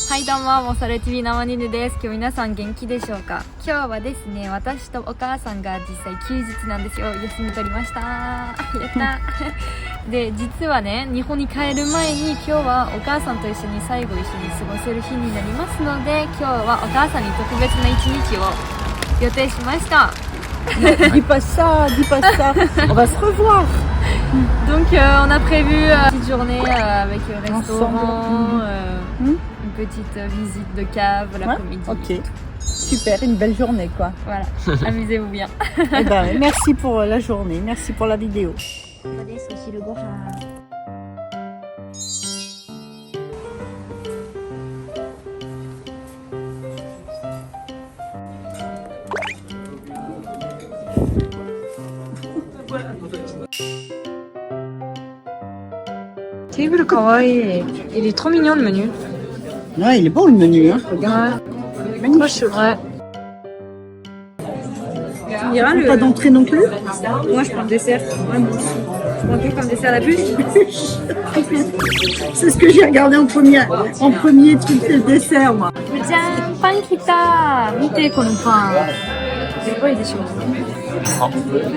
はいどうも、モサレ TV 生ニヌです。今日皆さん元気でしょうか。今日はですね、私とお母さんが実際休日なんですよ。休み取りました。やったで、実はね、日本に帰る前に今日はお母さんと一緒に最後一緒に過ごせる日になりますので、今日はお母さんに特別な一日を予定しました。Dis pas ça, dis pas ça. On va se revoir. Donc on a prévu une petite journée avec le restaurant, une petite visite de cave l'après-midi. Ok, super, une belle journée quoi. Voilà, amusez-vous bien. Eh ben, merci pour la journée, merci pour la vidéo. Table kawaii. Il est trop mignon le menu. Ouais, il est beau le menu, hein. Ouais. Magnifique. Ouais. On dira le... Pas d'entrée non plus. Moi je prends le dessert. Ouais, moi aussi. Je prends plus comme dessert la bûche. C'est ce que j'ai regardé en premier truc, c'est le dessert moi. Tiens, pain kita. Mite kono pain. C'est quoi les déchets?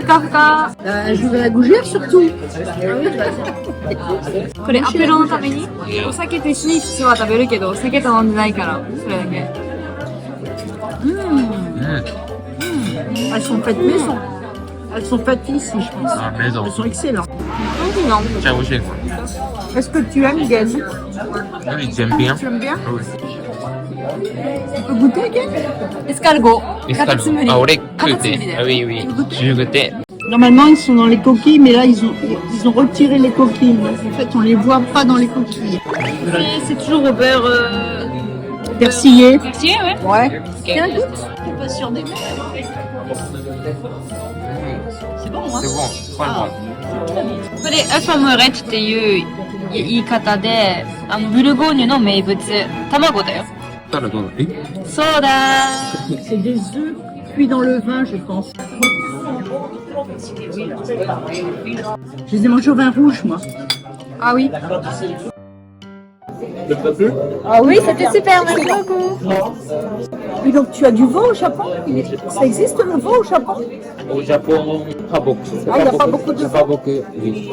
Fuka fuka. Je veux la gougère surtout. これアペロのためにお酒と一緒に普通は食べるけどお酒と飲んでないからそれだけ。Elles sont faites maison. Elles sont faites ici, je pense. Ah, maison. Elles sont excellentes. Non. Ciao, Chen. Est-ce que tu aimes Gaine? Oui, j'aime bien. Tu aimes bien? Oui. Tu peux goûter Gaine? Escargot. Escargot. Ah, on les goûté. Ah oui, oui. J'ai goûté. Normalement, ils sont dans les coquilles, mais là, ils ont retiré les coquilles. En fait, on les voit pas dans les coquilles. C'est toujours au beurre Persillé. persillé, ouais. Ouais. Tiens, goûte. T'es pas sûr des mères? C'est bon, hein? C'est bon, trop bon. これエファムレットっていう言い方でブルゴーニュの名物卵だよ。そうだー。 C'est des œufs cuits dans le vin, je pense. Je les ai mangés au vin rouge, moi. Ah oui. Ah oui, c'était super, merci beaucoup. Et donc, tu as du veau au Japon? Ça existe le veau au Japon? Au Japon, pas beaucoup. Ah, il n'y a pas beaucoup de veau? Pas beaucoup, oui.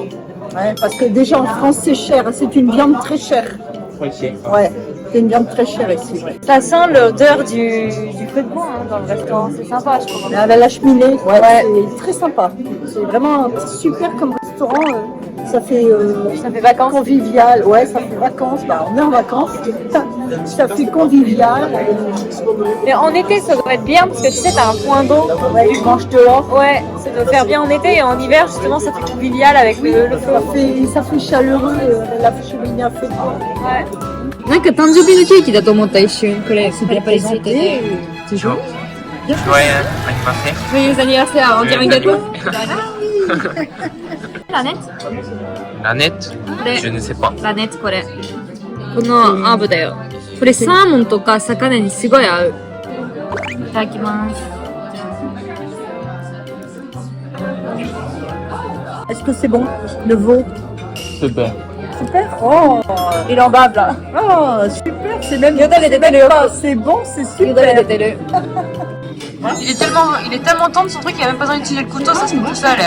Ouais, parce que déjà en France, c'est cher. C'est une viande très chère. Très cher. Ouais, c'est une viande très chère ici. Ouais. Ça sent l'odeur du feu de bois dans le restaurant, c'est sympa je trouve. Avec la cheminée, ouais. C'est très sympa. C'est vraiment super comme restaurant. Ça fait vacances. Convivial. Ouais, ça fait vacances. Bah, on est en vacances. Ça fait convivial. Mais en été ça doit être bien parce que tu sais t'as un point d'eau. Ouais, tu manges dehors. Ouais, ça doit faire bien en été et en hiver justement ça fait convivial avec le feu. Ça fait chaleureux. La cheminée a fait. Ouais. なんか誕生日のケーキだと思った一瞬これパリパリしてて。C'est joli. Joyeux anniversaire. Joyeux anniversaire, on dirait un gâteau. La nette? La nette, je ne sais pas. La nette これ。このハーブだよ。これサーモンとか魚にすごい合う。いただきます。Est-ce que c'est bon, le veau? Super. Super. Oh, il en bave là. Oh, super, c'est même. C'est bon, c'est super. Il est tellement tendre son truc qu'il a même pas besoin d'utiliser le couteau, ça se fait tout seul.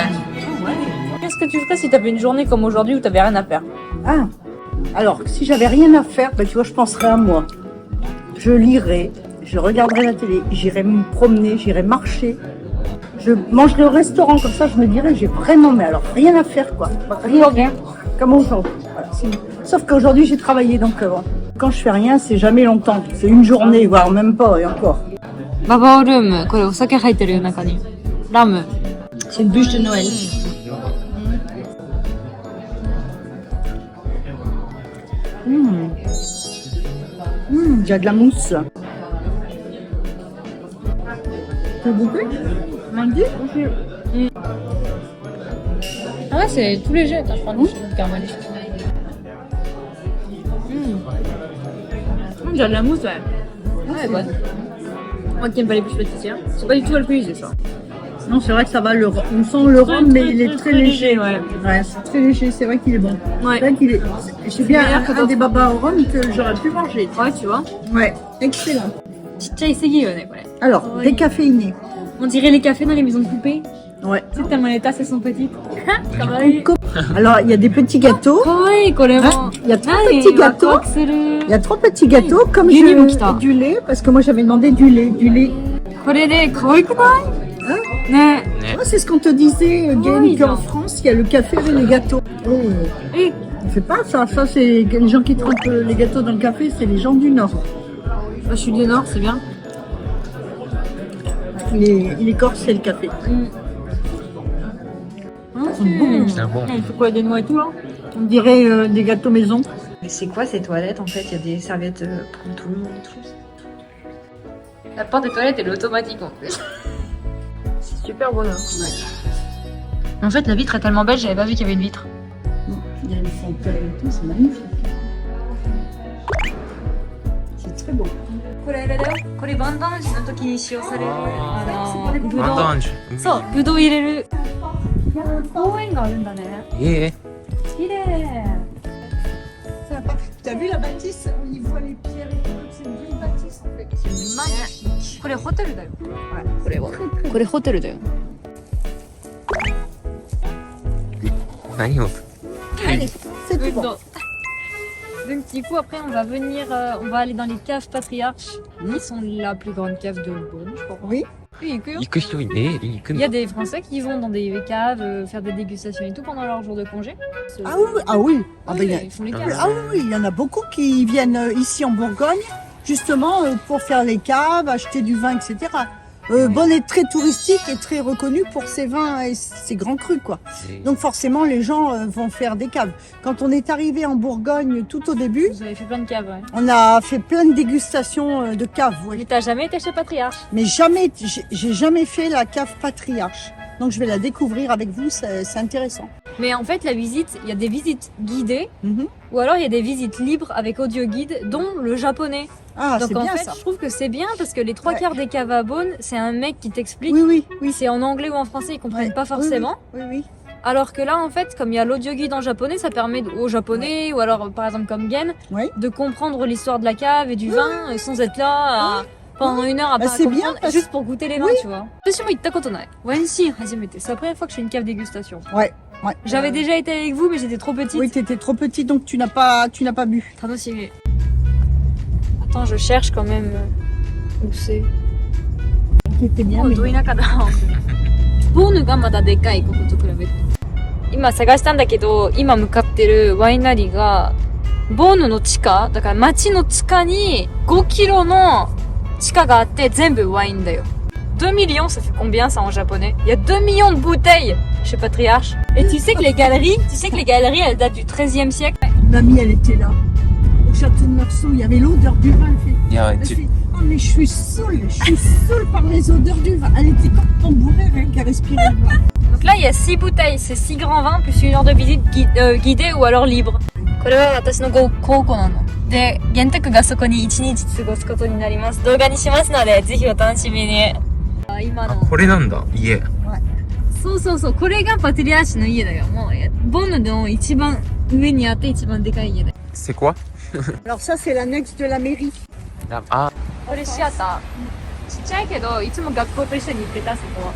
Qu'est-ce que tu ferais si t'avais une journée comme aujourd'hui où t'avais rien à faire? Ah, alors si j'avais rien à faire, ben, tu vois, je penserais à moi. Je lirais, je regarderais la télé, j'irais me promener, j'irais marcher. Je mangerais au restaurant comme ça, je me dirais, j'ai vraiment, mais alors rien à faire quoi. Rien. Comme aujourd'hui. Voilà, sauf qu'aujourd'hui j'ai travaillé donc bon. Quand je fais rien, c'est jamais longtemps. C'est une journée, voire même pas, et encore. Baba room, これお酒入ってるよ中に。ラム。 C'est une bûche de Noël. Il y a de la mousse. Tu veux goûter? Mandy? Ah ouais, c'est tout léger. Attends, je prends du caramel. Il y a de la mousse, ouais. Ouais, bonne. Moi qui aime pas les bûches pâtissières, c'est pas du tout alcoolisé ça. Non, c'est vrai que ça va, on sent le rhum, mais il est très léger. ouais. Ouais, c'est très léger, c'est vrai qu'il est bon. Ouais. C'est vrai qu'il est. C'est bien meilleur que un des babas au rhum que j'aurais pu manger. Ouais, tu vois. Ouais, excellent. ちっちゃいすぎるよね、これ。 Alors, Oui. décaféiné. On dirait les cafés dans les maisons de poupées. Ouais. Tu sais, tellement les tasses, elles sont petites. Kawaii. Alors, il y a des petits gâteaux. Kawaii, これも。 Hein, il y a trois 何 petits ワクワ gâteaux. クする Il y a trois petits gâteaux, comme Du lait, mon je, kita. du lait, parce que moi j'avais demandé du lait. これで可愛くない Hein ね Oh, c'est ce qu'on te disait, Gaël, Oui, qu'en non. France, il y a le café avec les gâteaux. Oh.え On fait pas ça, ça c'est les gens qui trempent les gâteaux dans le café, c'est les gens du Nord. je suis du Nord, c'est bien. Les Corses, c'est le café. C'est bon. C'est bon. Il faut quoi, des noix et tout là On dirait des gâteaux maison. Mais c'est quoi ces toilettes en fait? Il y a des serviettes pour tout le monde et tout. La porte des toilettes elle est automatique en plus. C'est super beau là. En fait la vitre est tellement belle, j'avais pas vu qu'il y avait une vitre. Il y a une fontaine et tout, c'est magnifique. C'est très beau. これあれだよ。これバンダンジの時に使用されるぶどう。ワンダンジそう、ぶどう入れる。公園があるんだね。え綺麗。 T'as vu la bâtisse? On y voit les pierres et tout. C'est une vieille bâtisse en fait. C'est magnifique. これホテルだよ。 Ouais, これは。これホテルだよ。何を Allez, c'est tout bon. Donc du coup après on va venir, on va aller dans les caves patriarches qui sont la plus grande cave de Beaune, je crois. Oui. Oui, que- 行く人いねえ行く Il の y a des Français qui vont dans des caves faire des dégustations et tout pendant leur jour de congé. Ah oui, ah oui. Ah, Oui, ben, il y a- ils font les Ah caves. ah oui, il y en a beaucoup qui viennent ici en Bourgogne, justement pour faire les caves, acheter du vin, etc. Beaune est très touristique et très reconnu pour ses vins et ses grands crus, quoi. Donc forcément, les gens vont faire des caves. Quand on est arrivé en Bourgogne tout au début, Vous avez fait plein de caves, ouais. on a fait plein de dégustations de caves, Mais oui. t'as jamais été chez Patriarche? Mais jamais, j'ai jamais fait la cave patriarche. Donc je vais la découvrir avec vous, c'est intéressant. Mais en fait la visite, il y a des visites guidées Mhm. ou alors il y a des visites libres avec audio guide dont le japonais. Ah, Donc c'est en bien fait ça. je trouve que c'est bien parce que les trois Ouais. quarts des caves à Beaune, c'est un mec qui t'explique. Oui, oui, oui. C'est en anglais ou en français, ils comprennent Ouais. pas forcément. Oui, oui. Alors que là, en fait, comme il y a l'audio guide en japonais, ça permet aux japonais, ou alors par exemple comme Gen, Oui. de comprendre l'histoire de la cave et du vin sans être là pendant une heure à Bah, pas c'est bien comprendre, parce- juste pour goûter les vins, Oui. tu vois.私も行ったことない。Wanshi, hajimete. C'est la première fois que je fais une cave dégustation. Ouais. Ouais. J'avais déjà été avec vous, mais j'étais trop petite. Oui, t'étais trop petit, donc tu n'as pas bu. 楽しみ. Attends, je cherche quand même où c'est. C'était bien. もうど田舎だ。ボーヌがまだでかい、ここと比べて。今探したんだけど、今向かってるワイナリーが、ボーヌの地下、だから町の地下に5キロの地下があって全部ワインだよ。2 millions, ça fait combien ça en japonais? Il y a 2 millions de bouteilles chez Patriarche. Et tu sais que les galeries, elles datent du 13e siècle. Mamie, elle était là. Au château de Meursault, il y avait l'odeur du vin. Elle fait, いや elle fait, oh mais je suis saoule par les odeurs du vin. Elle était comme tambourée, rien qu'à respirer le vin. Donc là, il y a 6 bouteilles, c'est 6 grands vins plus une heure de visite guidée ou alors libre. これは私の高校なの。で、玄太がそこに1日過ごすことになります。動画にしますので、ぜひお楽しみに。あ、今の。これなんだ家そうそうそう、これがパテリアーシの家だよ。もう、ボンヌの一番上にあって一番でかい家だよ。C'est quoi Alors ça, c'est l'annexe de la mairie. あこれシアター。ちっちゃいけど、いつも学校と一緒に行ってた、そこは。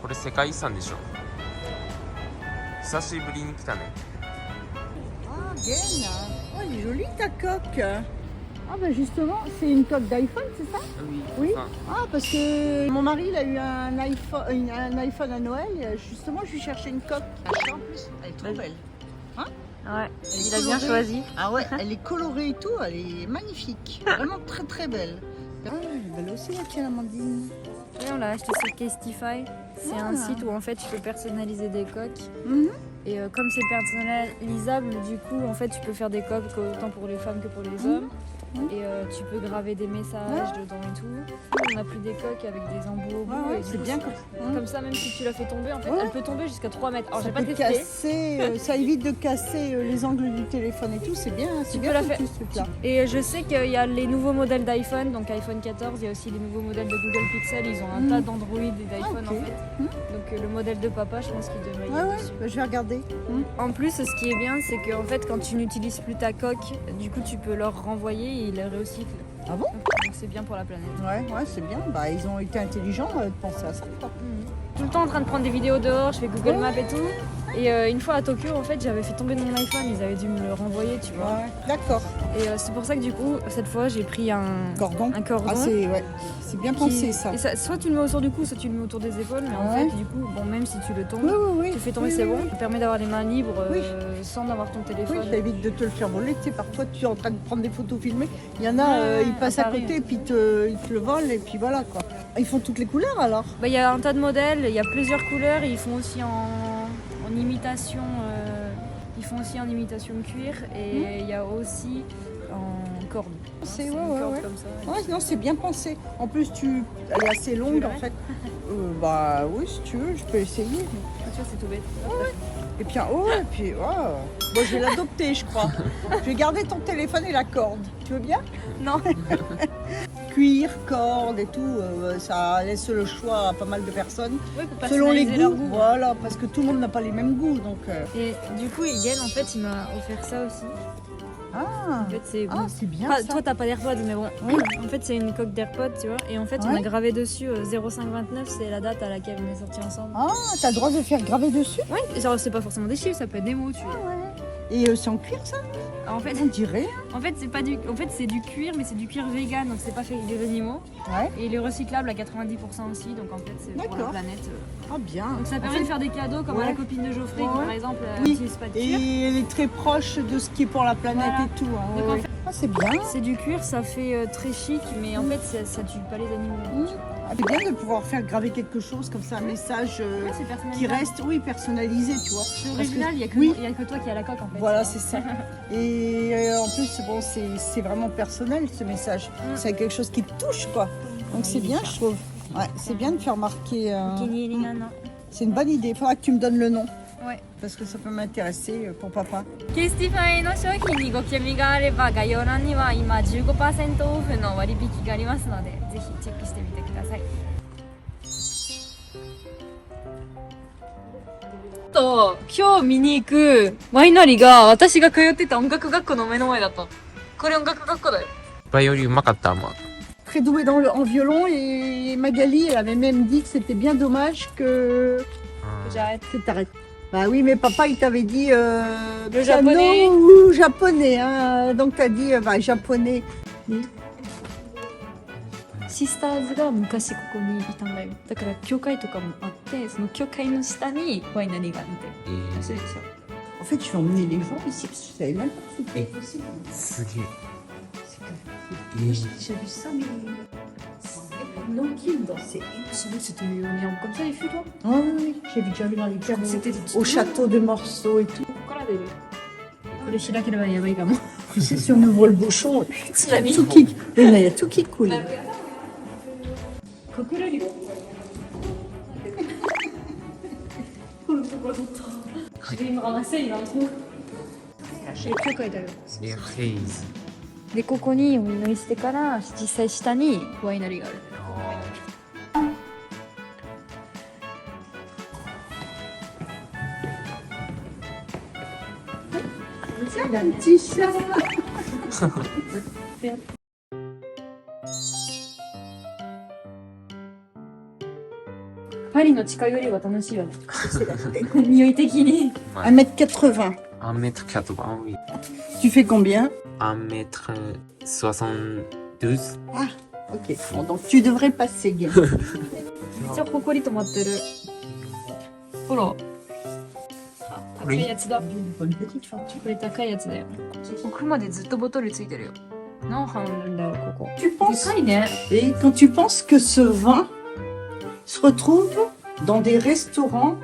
これ世界遺産でしょ久しぶりに来たね Ah, Gaine. Oh, elle est jolie ta coque. Ah ben justement, c'est une coque d'iPhone, c'est ça? Oui. Ah, parce que mon mari, il a eu un iPhone à Noël. Et justement, je lui cherchais une coque. En plus, elle est trop belle. Ouais, Elle est il a bien colorée. choisi. Ah ouais, elle est colorée et tout, elle est magnifique. Vraiment très très belle. Ah, elle est belle aussi la tienne, Amandine. Et on l'a acheté sur Castify. C'est un Ah. site où en fait tu peux personnaliser des coques. Mhm. Et comme c'est personnalisable, du coup, en fait, tu peux faire des coques autant pour les femmes que pour les hommes. Et tu peux graver des messages dedans et tout. On a pris des coques avec des embouts au bout. Et c'est bien comme ça, même si tu la fais tomber, en fait, elle peut tomber jusqu'à 3 mètres. Alors, ça j'ai pas peut testé. casser, ça évite de casser les angles du téléphone et tout, c'est bien, c'est Tu bien peux la foutu, faire. ce truc-là. Et je sais qu'il y a les nouveaux modèles d'iPhone, donc iPhone 14, il y a aussi les nouveaux modèles de Google Pixel, ils ont un tas d'Android et d'iPhone ok. en fait. Donc le modèle de papa, je pense qu'il devrait y Ouais, aller ouais, dessus. bah, je vais regarder. En plus, ce qui est bien, c'est qu'en fait, quand tu n'utilises plus ta coque, du coup, tu peux leur renvoyer et ils la recyclent. Ah bon? Donc c'est bien pour la planète. Ouais, c'est bien. Bah, ils ont été intelligents de penser à ça, quoi. Tout le temps en train de prendre des vidéos dehors, je fais Google Maps et tout. Et une fois à Tokyo, en fait, j'avais fait tomber mon iPhone, ils avaient dû me le renvoyer, tu vois. Ouais, d'accord. Et c'est pour ça que du coup, cette fois, j'ai pris un Cordon. cordon. Ah, c'est bien pensé, ça. Et soit tu le mets autour du cou, soit tu le mets autour des épaules, mais en fait, du coup, bon, même si tu le tombes, Oui. tu le fais tomber, Oui, c'est oui, bon. oui. Ça permet d'avoir les mains libres Oui. sans avoir ton téléphone. Oui, ça évite de te le faire voler. Tu sais, parfois, tu es en train de prendre des photos filmées. Il y en a, ils passent à Paris. côté, puis ils te le volent, et puis voilà, quoi. Ils font toutes les couleurs, alors? Bah, il y a un tas de modèles, il y a plusieurs couleurs, et ils font aussi en imitation. Ils font aussi en imitation cuir et il y a aussi en corde. C'est une ouais. corde comme ça. Ouais, non, c'est bien pensé. En plus, elle est assez longue, en fait. Bah oui, si tu veux, je peux essayer. Ah, tu vois, c'est tout bête. Et puis, et puis, Bon, je vais l'adopter, je crois. Je vais garder ton téléphone et la corde. Tu veux bien? Non. Cuir, corde et tout, ça laisse le choix à pas mal de personnes. Ouais, pour Selon les personnaliser leur goûts, voilà, parce que tout le monde n'a pas les mêmes goûts, donc... Et du coup, Yen, en fait, il m'a offert ça aussi. Ah, En fait, c'est bon. c'est bien Pas- ça. toi, t'as pas d'AirPods, mais bon. Oui. En fait, c'est une coque d'AirPods, tu vois. Et en fait, on a Ouais. gravé dessus 0529, c'est la date à laquelle on est sortis ensemble. Ah, t'as le droit de faire graver dessus? Ouais, genre, c'est pas forcément des chiffres, ça peut être des mots, tu vois. Et c'est en cuir, ça? En fait, On dirait. en fait, c'est pas du, en fait, c'est du cuir, mais c'est du cuir vegan, donc c'est pas fait avec des animaux. Ouais. Et il est recyclable à 90% aussi, donc en fait, c'est pour la D'accord. planète. Ah, bien. Donc ça En permet fait, de faire des cadeaux comme à la ouais. copine de Geoffrey, qui Ouais. par exemple Oui. n'utilise pas de cuir. Et elle est très proche de ce qui est pour la planète Voilà. et tout. Hein. Donc, en Ouais. fait- Ah, c'est bien. C'est du cuir, ça fait très chic, mais en fait, ça tue pas les animaux. Ah, c'est bien de pouvoir faire graver quelque chose comme ça, un message Ouais, c'est qui personnalisable. reste, oui, personnalisé, tu vois. C'est Parce original, que- il n'y a, oui. y a que toi qui as la coque en fait. Voilà, c'est ça. Et en plus, bon, c'est vraiment personnel ce message. C'est quelque chose qui te touche, quoi. Donc c'est bien, je trouve. Ouais, c'est bien de faire marquer. C'est une bonne idée. Il faudra que tu me donnes le nom. Ouais. Parce que ça peut m'intéresser pour papa. ケースティファイの商品にご興味があれば概要欄には今 15% オフの割引がありますのでぜひチェックしてみてください。と今日見に行くワイナリーが私が通ってた音楽学校の目の前だった。これ音楽学校だよ。バイオリンうまかったmoi. Très douée en violon et Magali, elle avait même dit que c'était bien dommage que J'arrête. t'arrêtes. Bah oui, mais papa, il t'avait dit piano japonais. ou japonais. Hein. Donc t'as dit japonais. シスターズが昔ここにいたんだよ。だから教会とかもあってその教会の下にワイナリーがあってそうですよ。 En fait, je vais emmener les gens ici parce que je savais même pas que c'était possible. すげえ。 J'ai vu ça, mais tranquille dans ces. C'était mis comme ça les fûts toi. Ah oui, j'ai déjà vu dans les pierres C'était au château de Morceau et tout. ここから出る。これ開ければやばいかも。 Tu sais, si on ouvre le bouchon, il y a mis. tout qui, oui, là, il y a tout qui coule. 隠れるよ。Je vais me ramasser, il a un trou. 教会だよ。レアフェイズ。で、ここにお祈りしてから実際下にワイナリーがある。Il a un petit chat. パリの近寄りは楽しいよね。匂い的に。 1m80. 1m80, oui. Tu fais combien? 1m72. Ah, ok. Bon, donc tu devrais passer, Guy. めっちゃほこり止まってる。ほら。高いやつだ。 Bonne petite femme. これ高いやつだよ。奥までずっとボトルついてるよ。何杯あるんだよ、ここ。 Tu で penses かいね。 Et quand tu penses que ce vin se retrouve dans des restaurants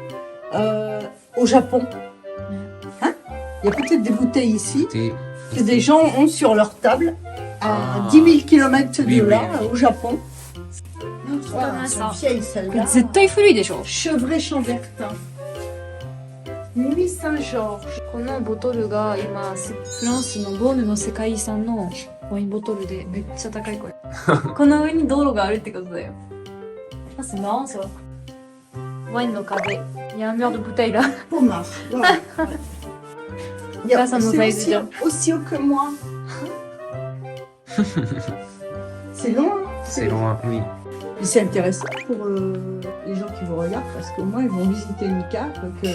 au Japon, Il y a peut-être des bouteilles ici で que des gens ont sur leur table à Ah. 10 000 km de Oui, oui, là, oui. au Japon. Ah, Elles sont ça. vieilles celles-là. 絶対古いでしょ。 Chevret Chambertin. Nuit Saint-Georges. このボトルが今フランスのボーヌの世界遺産のワインボトルでめっちゃ高いこれ。この上に道路があるってことだよ。あ、c'est marrant ça. ワインの壁。Il y a un mur de bouteille là. Pommard. Voilà. Il y a- Ça nous c'est a aussi, aidé. aussi haut que moi. C'est long, hein. セロワoui. Mais c'est intéressant pour les gens qui vous regardent parce qu'au moins ils vont visiter une cave que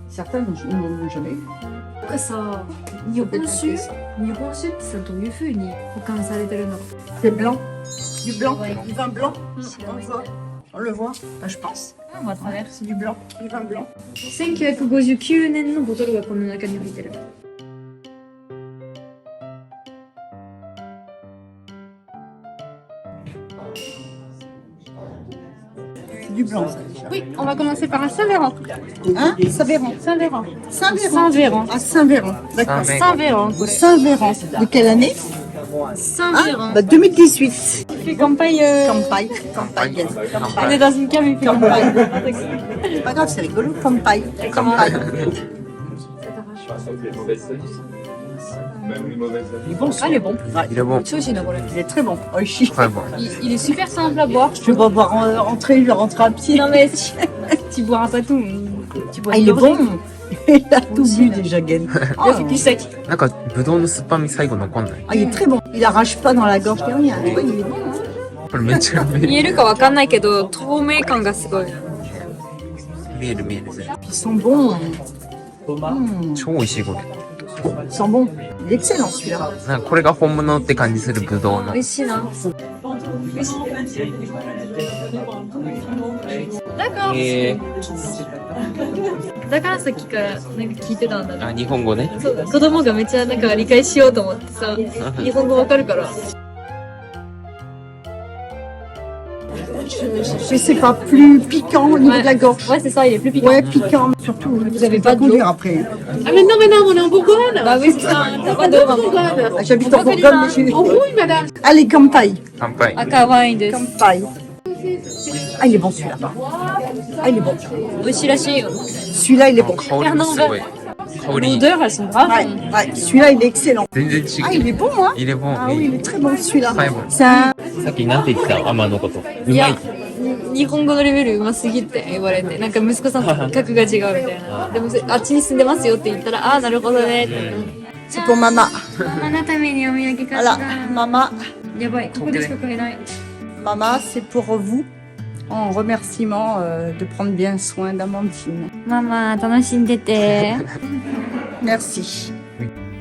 certains n'ont jamais vu. なんかさ、日本酒ってさ、どういう風に保管されてるの？ C'est blanc. Du blanc, Ouais. du vin blanc. Mm. On le voit. On le voit, enfin, je pense. あ、またね。 C'est du blanc, du vin blanc. 1959年のボトルがこの中に入ってる。C'est du blanc, ça déjà. Oui, on va commencer par un Saint-Véran. Hein Saint-Véran. Saint-Véran. Saint-Véran. Saint-Véran. Ah, Saint-Véran. D'accord. Saint-Véran. Saint-Véran. Saint-Véran. De quelle année Saint-Véran. Bah, 2018. Il fait campagne. Campagne. Campagne. yes. On est Campagne. dans une cave, il fait Campagne. campagne. C'est pas grave, c'est rigolo. Campagne. Campagne. Il est bon, Ah, il est bon. Il est bon. 超美味しいなこれ。 Il est très bon. Oishi. Très bon. Il est super simple à boire. Je vais pas voir rentrer, je vais rentrer à pied. Non mais tu boiras pas tout. Tu bois Ah, il est bon. Il a tout Aussi, bu là. déjà, Gen. Ah, c'est plus sec. なんか、ぶどうの酸っぱみ最後残んない。 Ah, il est très bon. Il arrache pas dans la gorge ni rien. Oui, il est bon. Hein. これめっちゃ見見えるかわかんないけど透明感がすごい。える見える。 Ils sont bons. Mmh. 超美味しいこれ。 Ils sont bons. Il est excellent celui-là. なんかこれが本物って感じするぶどうの美。味しいな。だからだからさっきからなんか聞いてたんだね。あ、日本語ね。そうだ。子供がめっちゃなんか理解しようと思ってさ、日本語わかるから。 Je sais pas, plus piquant au niveau de la gorge. Ouais, c'est ça, il est plus piquant. Ouais, piquant. Surtout, vous avez pas pas de conduire après. Ah mais non, on est en Bourgogne. Bah oui, c'est ça. T'as pas d'eau, maman. Ah, j'habite en Bourgogne, mais j'ai... En rouille, madame. Allez, Campagne. 乾杯。赤ワインです。 Campagne. Ah, il est bon celui-là. Ah, il est bon. 美味しいらしいよ。 Celui-là, il est bon. 香りもすごい。香り L'odeur, elles sont graves. Ouais, ouais. Celui-là, il est excellent. 全然違う。 Ah, il est bon, hein. 入れbon。 Ah oui, il est très bon celui-là. Très bon. C'est un... さっきなんて言ってた天のこと。うまいやい。、日本語のレベルうますぎって言われて、なんか息子さんと格が違うみたいな。でも、あっちに住んでますよって言ったら、ああ、なるほどねって。 C'est pour maman. ママのためにお土産買っ Voilà, た。 maman. やばい、ここでしか買えない。 Maman, c'est pour vous. En remerciement de prendre bien soin d'Amandine. ママ、楽しんでて。 Merci.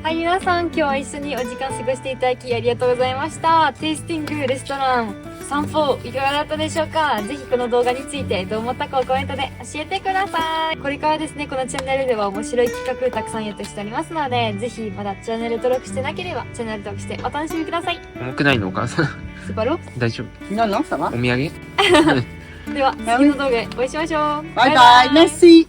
はい、皆さん、今日は一緒にお時間過ごしていただきありがとうございました。テイスティングレストラン散歩いかがだったでしょうか。ぜひこの動画についてどう思ったかをコメントで教えてください。これからですね、このチャンネルでは面白い企画たくさん予定しておりますので、ぜひまだチャンネル登録してなければチャンネル登録してお楽しみください。重くないのお母さん。スパロ大丈 Non, non, ça va. 夫。お土産では、次の動画でお会いしましょう。 Bye bye. Merci.